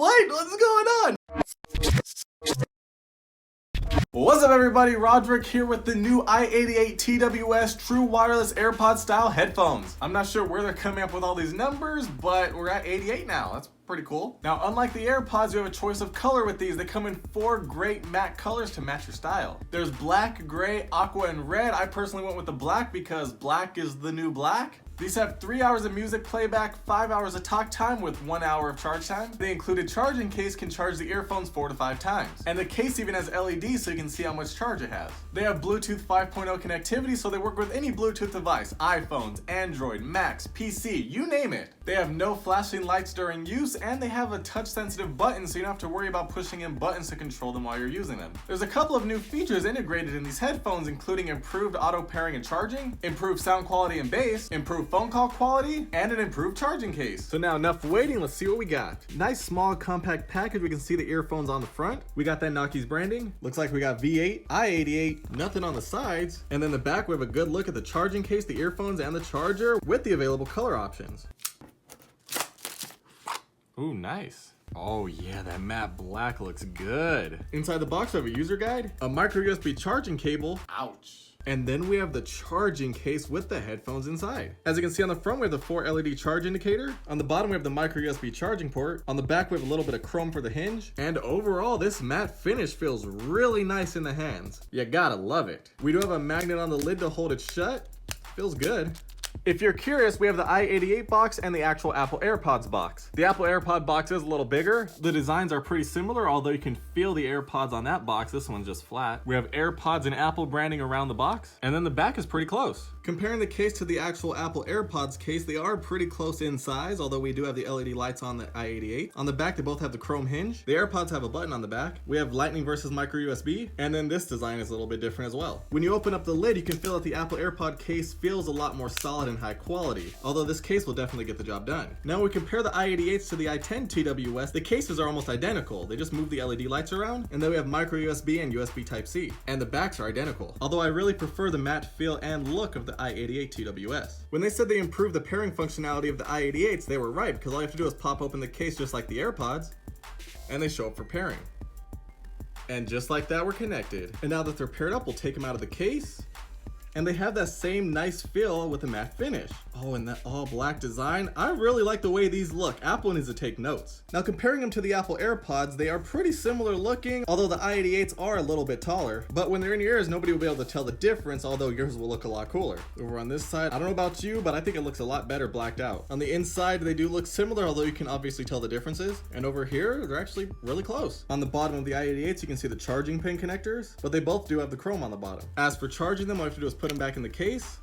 What? What's going on? What's up everybody, Rodrick here with the new i88 TWS true wireless AirPod style headphones. I'm not sure where they're coming up with all these numbers, but we're at 88 now. That's pretty cool. Now, unlike the AirPods, you have a choice of color with these. They come in 4 great matte colors to match your style. There's black, gray, aqua, and red. I personally went with the black because black is the new black. These have 3 hours of music playback, 5 hours of talk time with 1 hour of charge time. The included charging case can charge the earphones 4 to 5 times. And the case even has LEDs so you can see how much charge it has. They have Bluetooth 5.0 connectivity so they work with any Bluetooth device, iPhones, Android, Macs, PC, you name it. They have no flashing lights during use and they have a touch sensitive button so you don't have to worry about pushing in buttons to control them while you're using them. There's a couple of new features integrated in these headphones, including improved auto pairing and charging, improved sound quality and bass, improved phone call quality, and an improved charging case. So now enough waiting, let's see what we got. Nice small compact package. We can see the earphones on the front. We got that Knockies branding. Looks like we got V8, i88, nothing on the sides. And then the back, we have a good look at the charging case, the earphones, and the charger with the available color options. Ooh, nice. Oh yeah, that matte black looks good. Inside the box, we have a user guide, a micro USB charging cable. Ouch. And then we have the charging case with the headphones inside. As you can see on the front, we have the 4 LED charge indicator. On the bottom, we have the micro USB charging port. On the back, we have a little bit of chrome for the hinge. And overall, this matte finish feels really nice in the hands. You gotta love it. We do have a magnet on the lid to hold it shut. Feels good. If you're curious, we have the i88 box and the actual Apple AirPods box. The Apple AirPod box is a little bigger. The designs are pretty similar, although you can feel the AirPods on that box. This one's just flat. We have AirPods and Apple branding around the box, and then the back is pretty close. Comparing the case to the actual Apple AirPods case, they are pretty close in size, although we do have the LED lights on the i88. On the back, they both have the chrome hinge. The AirPods have a button on the back. We have Lightning versus micro USB, and then this design is a little bit different as well. When you open up the lid, you can feel that the Apple AirPod case feels a lot more solid and high quality, although this case will definitely get the job done. Now when we compare the i88s to the i10 TWS, the cases are almost identical. They just move the LED lights around, and then we have micro USB and USB Type-C, and the backs are identical, although I really prefer the matte feel and look of the i88 TWS. When they said they improved the pairing functionality of the i88s, they were right, because all you have to do is pop open the case just like the AirPods, and they show up for pairing. And just like that, we're connected. And now that they're paired up, we'll take them out of the case, and they have that same nice feel with a matte finish. Oh, and that all black design. I really like the way these look. Apple needs to take notes. Now comparing them to the Apple AirPods, they are pretty similar looking, although the i88s are a little bit taller. But when they're in your ears, nobody will be able to tell the difference, although yours will look a lot cooler. Over on this side, I don't know about you, but I think it looks a lot better blacked out. On the inside, they do look similar, although you can obviously tell the differences. And over here, they're actually really close. On the bottom of the i88s, you can see the charging pin connectors, but they both do have the chrome on the bottom. As for charging them, all you have to do is put them back in the case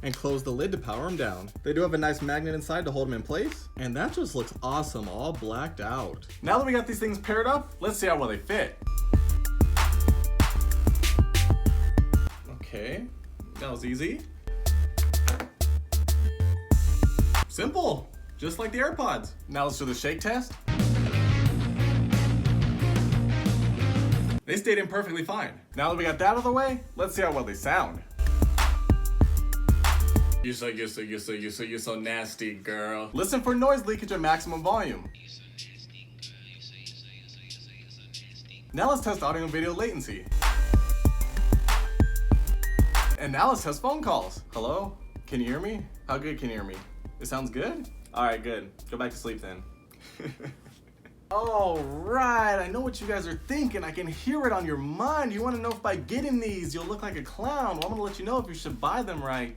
and close the lid to power them down. They do have a nice magnet inside to hold them in place, and that just looks awesome, all blacked out. Now that we got these things paired up, let's see how well they fit. Okay, that was easy. Simple, just like the AirPods. Now let's do the shake test. They stayed in perfectly fine. Now that we got that out of the way, let's see how well they sound. You're so nasty, girl. Listen for noise leakage at maximum volume. Now let's test audio and video latency. And now let's test phone calls. Hello? Can you hear me? How good can you hear me? It sounds good? All right, good. Go back to sleep then. All right, I know what you guys are thinking. I can hear it on your mind. You want to know if by getting these, you'll look like a clown. Well, I'm gonna let you know if you should buy them right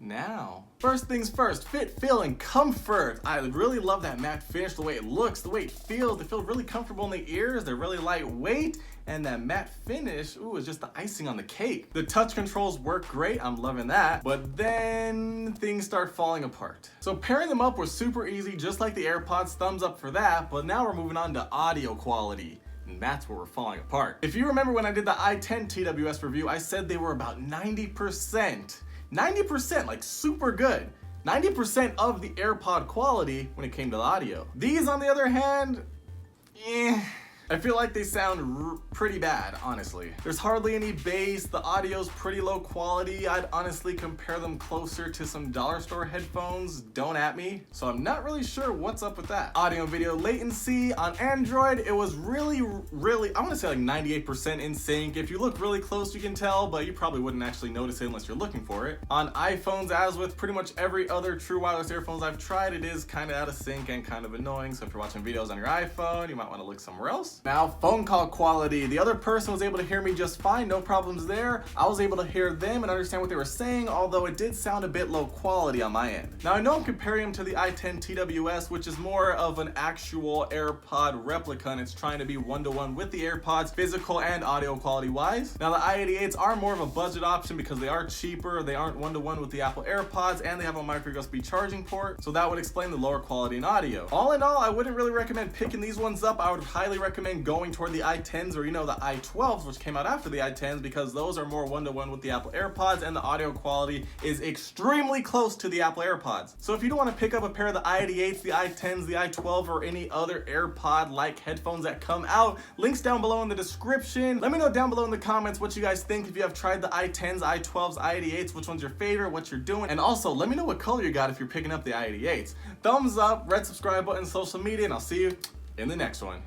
now. First things first, fit, feel, and comfort. I really love that matte finish, the way it looks, the way it feels. They feel really comfortable in the ears. They're really lightweight. And that matte finish, ooh, is just the icing on the cake. The touch controls work great, I'm loving that. But then things start falling apart. So pairing them up was super easy, just like the AirPods, thumbs up for that. But now we're moving on to audio quality. And that's where we're falling apart. If you remember when I did the i10 TWS review, I said they were about 90%. 90%, like super good. 90% of the AirPod quality when it came to the audio. These, on the other hand, I feel like they sound pretty bad, honestly. There's hardly any bass, the audio's pretty low quality. I'd honestly compare them closer to some dollar store headphones, don't at me. So I'm not really sure what's up with that. Audio and video latency on Android, it was really, I want to say like 98% in sync. If you look really close, you can tell, but you probably wouldn't actually notice it unless you're looking for it. On iPhones, as with pretty much every other true wireless earphones I've tried, it is kind of out of sync and kind of annoying. So if you're watching videos on your iPhone, you might want to look somewhere else. Now, phone call quality. The other person was able to hear me just fine, no problems there. I was able to hear them and understand what they were saying, although it did sound a bit low quality on my end. Now, I know I'm comparing them to the i88 TWS, which is more of an actual AirPod replica, and it's trying to be one-to-one with the AirPods, physical and audio quality wise. Now, the i88s are more of a budget option because they are cheaper, they aren't one-to-one with the Apple AirPods, and they have a micro USB charging port, so that would explain the lower quality in audio. All in all, I wouldn't really recommend picking these ones up. I would highly recommend going toward the i10s or, the i12s, which came out after the i10s, because those are more one-to-one with the Apple AirPods, and the audio quality is extremely close to the Apple AirPods. So if you don't want to pick up a pair of the i88s, the i10s, the i12, or any other AirPod-like headphones that come out, links down below in the description. Let me know down below in the comments what you guys think. If you have tried the i10s, i12s, i88s, which one's your favorite, what you're doing, and also let me know what color you got if you're picking up the i88s. Thumbs up, red subscribe button, social media, and I'll see you in the next one.